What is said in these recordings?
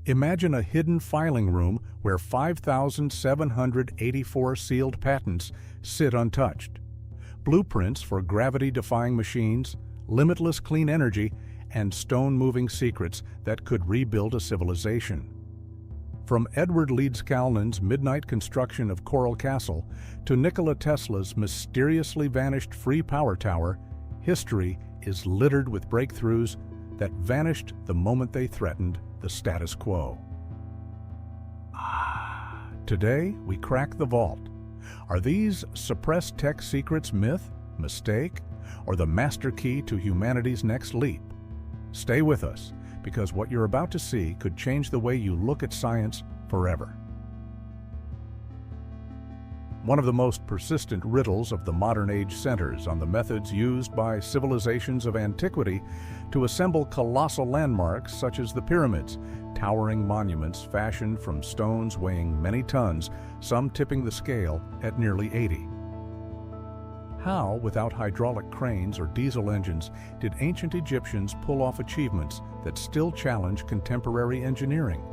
Imagine a hidden filing room where 5,784 sealed patents sit untouched. Blueprints for gravity-defying machines, limitless clean energy, and stone-moving secrets that could rebuild a civilization. From Edward Leedskalnin's midnight construction of Coral Castle to Nikola Tesla's mysteriously vanished free power tower, history is littered with breakthroughs that vanished the moment they threatened the status quo. Today, we crack the vault. Are these suppressed tech secrets myth, mistake, or the master key to humanity's next leap? Stay with us, because what you're about to see could change the way you look at science forever. One of the most persistent riddles of the modern age centers on the methods used by civilizations of antiquity to assemble colossal landmarks such as the pyramids, towering monuments fashioned from stones weighing many tons, some tipping the scale at nearly 80. How, without hydraulic cranes or diesel engines, did ancient Egyptians pull off achievements that still challenge contemporary engineering?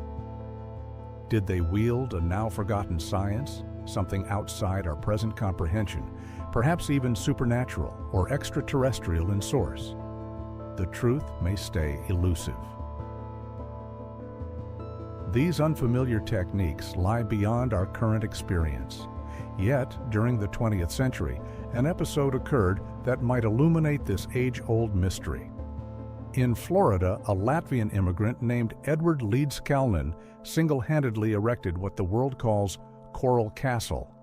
Did they wield a now-forgotten science, something outside our present comprehension, perhaps even supernatural or extraterrestrial in source? The truth may stay elusive. These unfamiliar techniques lie beyond our current experience. Yet, during the 20th century, an episode occurred that might illuminate this age-old mystery. In Florida, a Latvian immigrant named Edward Leedskalnin single-handedly erected what the world calls Coral Castle,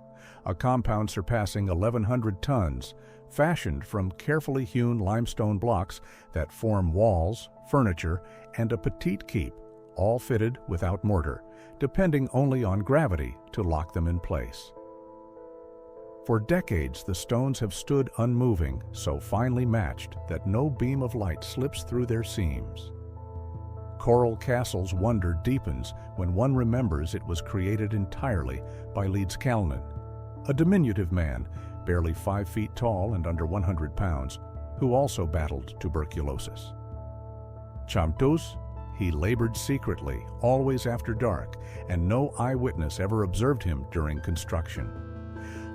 a compound surpassing 1,100 tons, fashioned from carefully hewn limestone blocks that form walls, furniture, and a petite keep, all fitted without mortar, depending only on gravity to lock them in place. For decades, the stones have stood unmoving, so finely matched that no beam of light slips through their seams. Coral Castle's wonder deepens when one remembers it was created entirely by Leedskalnin, a diminutive man, barely 5 feet tall and under 100 pounds, who also battled tuberculosis. Chamtus, he labored secretly, always after dark, and no eyewitness ever observed him during construction.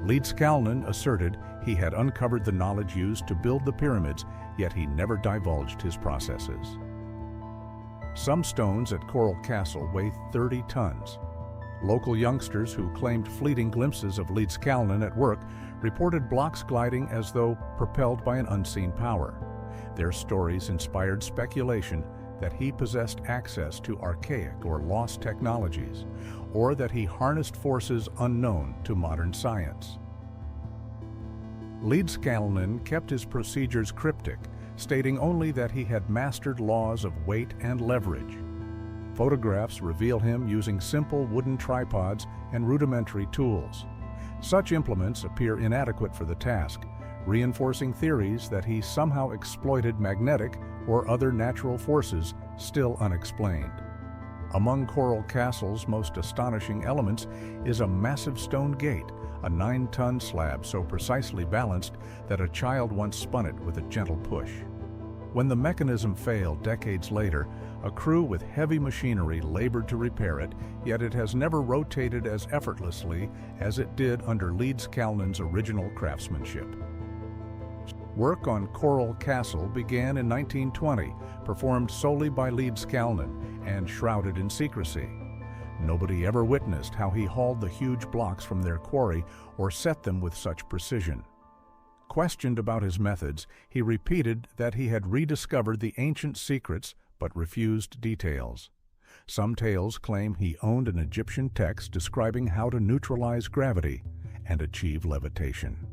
Leedskalnin asserted he had uncovered the knowledge used to build the pyramids, yet he never divulged his processes. Some stones at Coral Castle weigh 30 tons. Local youngsters who claimed fleeting glimpses of Leedskalnin at work reported blocks gliding as though propelled by an unseen power. Their stories inspired speculation that he possessed access to archaic or lost technologies, or that he harnessed forces unknown to modern science. Leedskalnin kept his procedures cryptic, stating only that he had mastered laws of weight and leverage. Photographs reveal him using simple wooden tripods and rudimentary tools. Such implements appear inadequate for the task, reinforcing theories that he somehow exploited magnetic or other natural forces still unexplained. Among Coral Castle's most astonishing elements is a massive stone gate, a 9-ton slab so precisely balanced that a child once spun it with a gentle push. When the mechanism failed decades later, a crew with heavy machinery labored to repair it, yet it has never rotated as effortlessly as it did under Leedskalnin's original craftsmanship. Work on Coral Castle began in 1920, performed solely by Leedskalnin and shrouded in secrecy. Nobody ever witnessed how he hauled the huge blocks from their quarry or set them with such precision. Questioned about his methods, he repeated that he had rediscovered the ancient secrets but refused details. Some tales claim he owned an Egyptian text describing how to neutralize gravity and achieve levitation.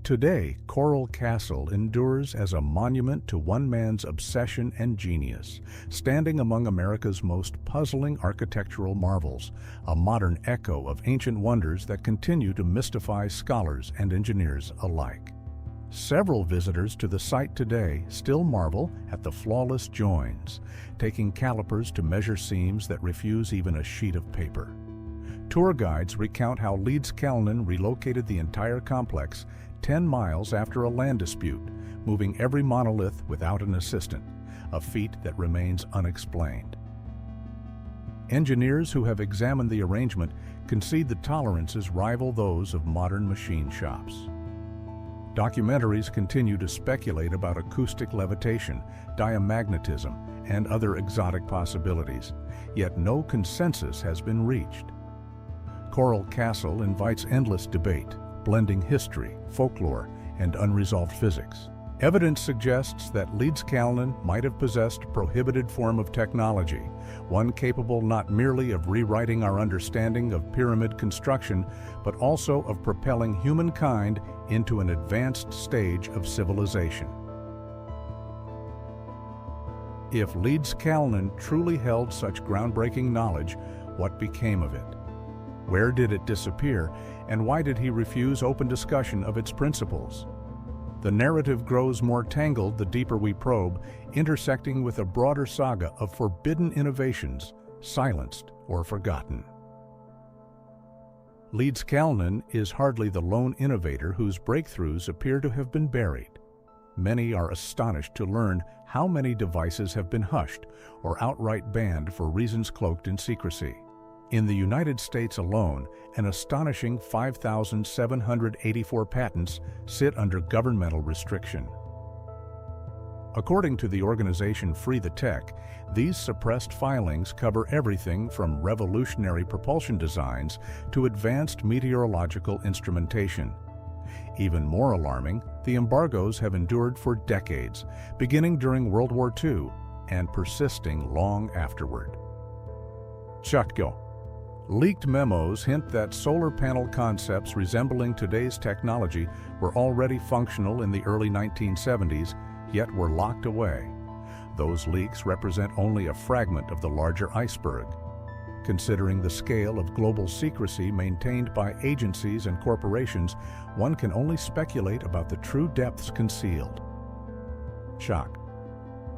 Today, Coral Castle endures as a monument to one man's obsession and genius, standing among America's most puzzling architectural marvels, a modern echo of ancient wonders that continue to mystify scholars and engineers alike. Several visitors to the site today still marvel at the flawless joins, taking calipers to measure seams that refuse even a sheet of paper. Tour guides recount how Leedskalnin relocated the entire complex 10 miles after a land dispute, moving every monolith without an assistant, a feat that remains unexplained. Engineers who have examined the arrangement concede the tolerances rival those of modern machine shops. Documentaries continue to speculate about acoustic levitation, diamagnetism, and other exotic possibilities, yet no consensus has been reached. Coral Castle invites endless debate, blending history, folklore, and unresolved physics. Evidence suggests that Leedskalnin might have possessed a prohibited form of technology, one capable not merely of rewriting our understanding of pyramid construction, but also of propelling humankind into an advanced stage of civilization. If Leedskalnin truly held such groundbreaking knowledge, what became of it? Where did it disappear, and why did he refuse open discussion of its principles? The narrative grows more tangled the deeper we probe, intersecting with a broader saga of forbidden innovations, silenced or forgotten. Leedskalnin is hardly the lone innovator whose breakthroughs appear to have been buried. Many are astonished to learn how many devices have been hushed or outright banned for reasons cloaked in secrecy. In the United States alone, an astonishing 5,784 patents sit under governmental restriction. According to the organization Free the Tech, these suppressed filings cover everything from revolutionary propulsion designs to advanced meteorological instrumentation. Even more alarming, the embargoes have endured for decades, beginning during World War II and persisting long afterward. Chakyo. Leaked memos hint that solar panel concepts resembling today's technology were already functional in the early 1970s, yet were locked away. Those leaks represent only a fragment of the larger iceberg. Considering the scale of global secrecy maintained by agencies and corporations, one can only speculate about the true depths concealed. Shock.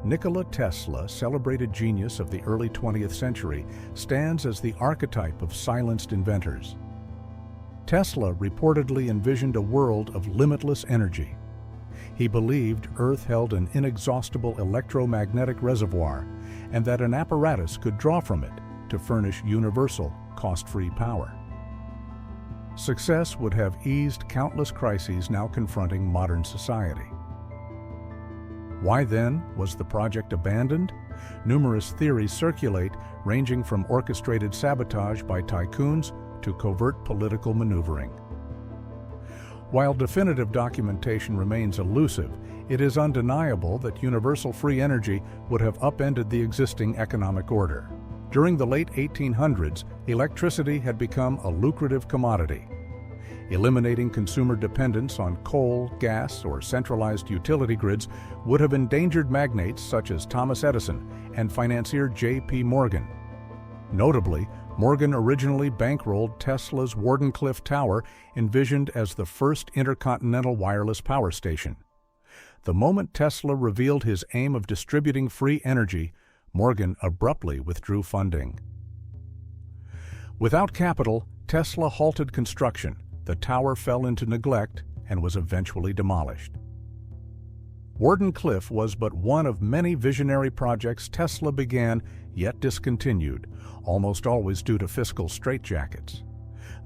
Nikola Tesla, celebrated genius of the early 20th century, stands as the archetype of silenced inventors. Tesla reportedly envisioned a world of limitless energy. He believed Earth held an inexhaustible electromagnetic reservoir and that an apparatus could draw from it to furnish universal, cost-free power. Success would have eased countless crises now confronting modern society. Why then was the project abandoned? Numerous theories circulate, ranging from orchestrated sabotage by tycoons to covert political maneuvering. While definitive documentation remains elusive, it is undeniable that universal free energy would have upended the existing economic order. During the late 1800s, electricity had become a lucrative commodity. Eliminating consumer dependence on coal, gas, or centralized utility grids would have endangered magnates such as Thomas Edison and financier J.P. Morgan. Notably, Morgan originally bankrolled Tesla's Wardenclyffe Tower, envisioned as the first intercontinental wireless power station. The moment Tesla revealed his aim of distributing free energy, Morgan abruptly withdrew funding. Without capital, Tesla halted construction. The tower fell into neglect and was eventually demolished. Wardenclyffe was but one of many visionary projects Tesla began yet discontinued, almost always due to fiscal straitjackets.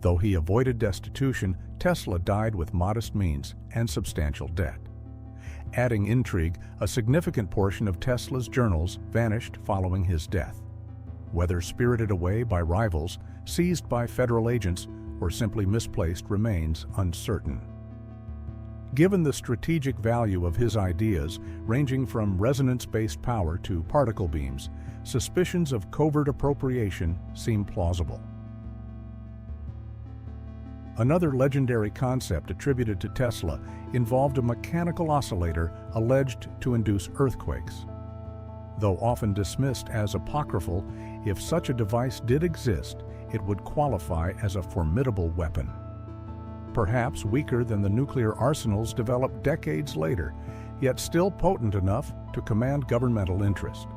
Though he avoided destitution, Tesla died with modest means and substantial debt. Adding intrigue, a significant portion of Tesla's journals vanished following his death. Whether spirited away by rivals, seized by federal agents, or simply misplaced remains uncertain. Given the strategic value of his ideas, ranging from resonance-based power to particle beams, suspicions of covert appropriation seem plausible. Another legendary concept attributed to Tesla involved a mechanical oscillator alleged to induce earthquakes. Though often dismissed as apocryphal, if such a device did exist, it would qualify as a formidable weapon. Perhaps weaker than the nuclear arsenals developed decades later, yet still potent enough to command governmental interest.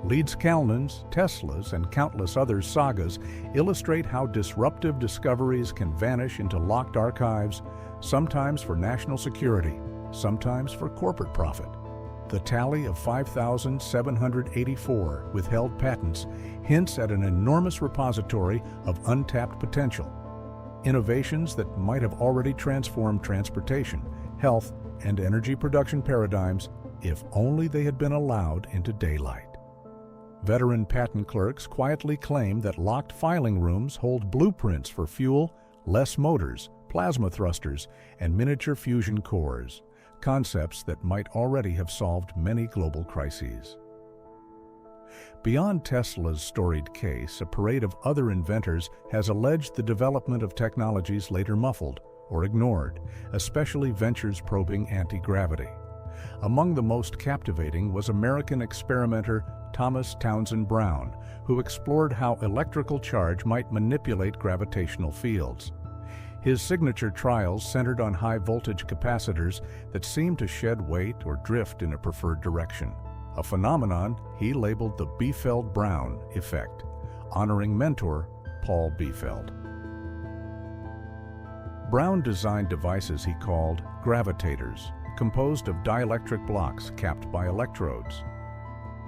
Leedskalnin's, Tesla's, and countless other sagas illustrate how disruptive discoveries can vanish into locked archives, sometimes for national security, sometimes for corporate profit. The tally of 5,784 withheld patents hints at an enormous repository of untapped potential, innovations that might have already transformed transportation, health, and energy production paradigms if only they had been allowed into daylight. Veteran patent clerks quietly claim that locked filing rooms hold blueprints for fuel, less motors, plasma thrusters, and miniature fusion cores, concepts that might already have solved many global crises. Beyond Tesla's storied case, a parade of other inventors has alleged the development of technologies later muffled or ignored, especially ventures probing anti-gravity. Among the most captivating was American experimenter Thomas Townsend Brown, who explored how electrical charge might manipulate gravitational fields. His signature trials centered on high-voltage capacitors that seemed to shed weight or drift in a preferred direction, a phenomenon he labeled the Biefeld-Brown effect, honoring mentor Paul Biefeld. Brown designed devices he called gravitators, composed of dielectric blocks capped by electrodes.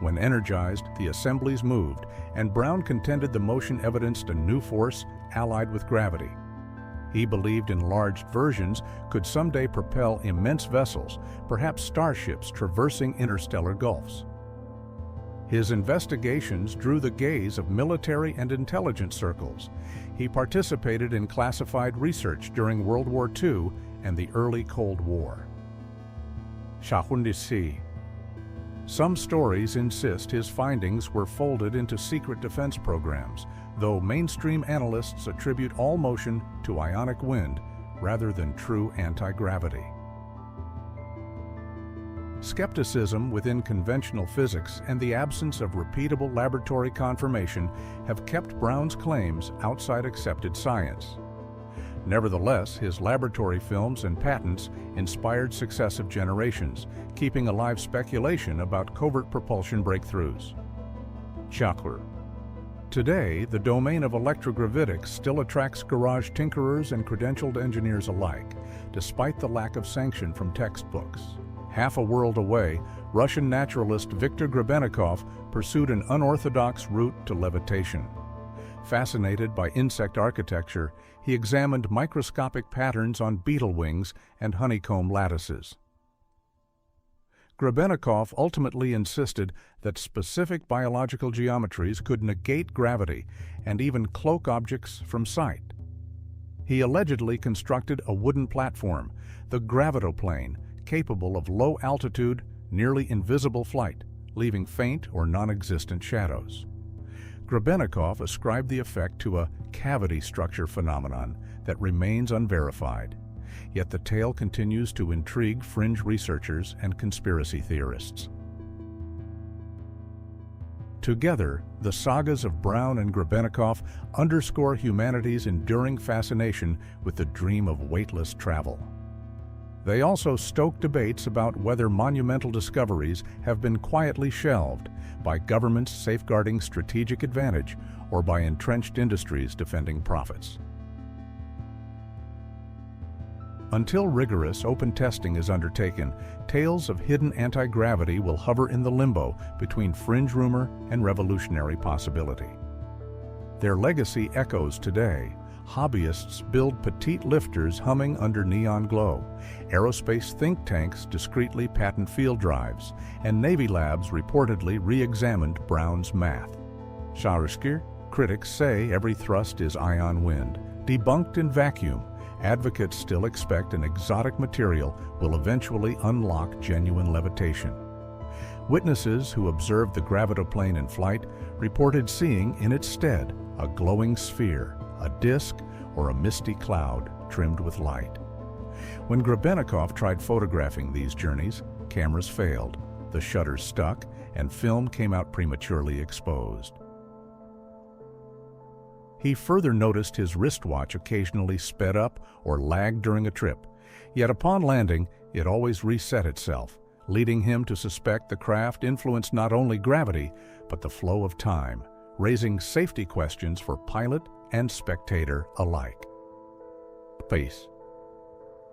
When energized, the assemblies moved, and Brown contended the motion evidenced a new force allied with gravity. He believed enlarged versions could someday propel immense vessels, perhaps starships traversing interstellar gulfs. His investigations drew the gaze of military and intelligence circles. He participated in classified research during World War II and the early Cold War. Some stories insist his findings were folded into secret defense programs, though mainstream analysts attribute all motion to ionic wind rather than true anti-gravity. Skepticism within conventional physics and the absence of repeatable laboratory confirmation have kept Brown's claims outside accepted science. Nevertheless, his laboratory films and patents inspired successive generations, keeping alive speculation about covert propulsion breakthroughs. Today, the domain of electrogravitics still attracts garage tinkerers and credentialed engineers alike, despite the lack of sanction from textbooks. Half a world away, Russian naturalist Viktor Grebennikov pursued an unorthodox route to levitation. Fascinated by insect architecture, he examined microscopic patterns on beetle wings and honeycomb lattices. Grebennikov ultimately insisted that specific biological geometries could negate gravity and even cloak objects from sight. He allegedly constructed a wooden platform, the gravitoplane, capable of low-altitude, nearly invisible flight, leaving faint or non-existent shadows. Grebennikov ascribed the effect to a cavity structure phenomenon that remains unverified, yet the tale continues to intrigue fringe researchers and conspiracy theorists. Together, the sagas of Brown and Grebennikov underscore humanity's enduring fascination with the dream of weightless travel. They also stoke debates about whether monumental discoveries have been quietly shelved by governments safeguarding strategic advantage or by entrenched industries defending profits. Until rigorous open testing is undertaken, tales of hidden anti-gravity will hover in the limbo between fringe rumor and revolutionary possibility. Their legacy echoes today. Hobbyists build petite lifters humming under neon glow, aerospace think tanks discreetly patent field drives, and Navy labs reportedly re-examined Brown's math. Critics say every thrust is ion wind, debunked in vacuum. Advocates still expect an exotic material will eventually unlock genuine levitation. Witnesses who observed the gravitoplane in flight reported seeing in its stead a glowing sphere, a disk, or a misty cloud trimmed with light. When Grebennikov tried photographing these journeys, cameras failed, the shutters stuck, and film came out prematurely exposed. He further noticed his wristwatch occasionally sped up or lagged during a trip, yet upon landing, it always reset itself, leading him to suspect the craft influenced not only gravity, but the flow of time, raising safety questions for pilot and spectator alike. Peace.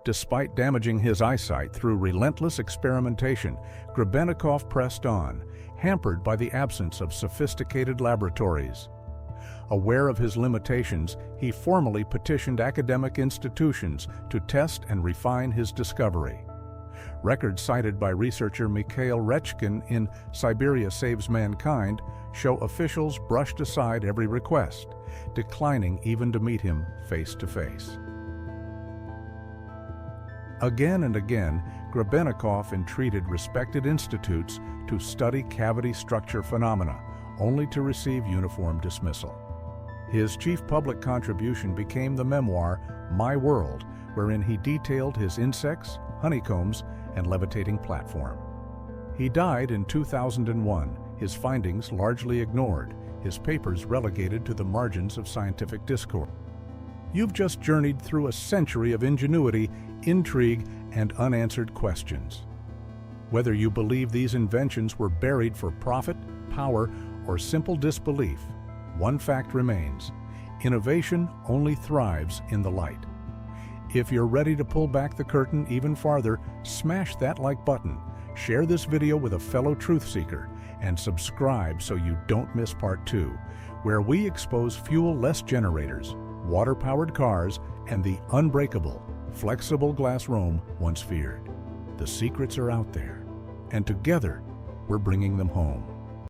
Despite damaging his eyesight through relentless experimentation, Grebennikov pressed on, hampered by the absence of sophisticated laboratories. Aware of his limitations, he formally petitioned academic institutions to test and refine his discovery. Records cited by researcher Mikhail Rechkin in Siberia Saves Mankind show officials brushed aside every request, declining even to meet him face to face. Again and again, Grebennikov entreated respected institutes to study cavity structure phenomena, only to receive uniform dismissal. His chief public contribution became the memoir My World, wherein he detailed his insects, honeycombs, and levitating platform. He died in 2001, his findings largely ignored, his papers relegated to the margins of scientific discourse. You've just journeyed through a century of ingenuity, intrigue, and unanswered questions. Whether you believe these inventions were buried for profit, power, or simple disbelief, one fact remains: innovation only thrives in the light. If you're ready to pull back the curtain even farther, smash that like button, share this video with a fellow truth seeker, and subscribe so you don't miss part 2, where we expose fuel-less generators, water-powered cars, and the unbreakable, flexible glass Rome once feared. The secrets are out there, and together we're bringing them home.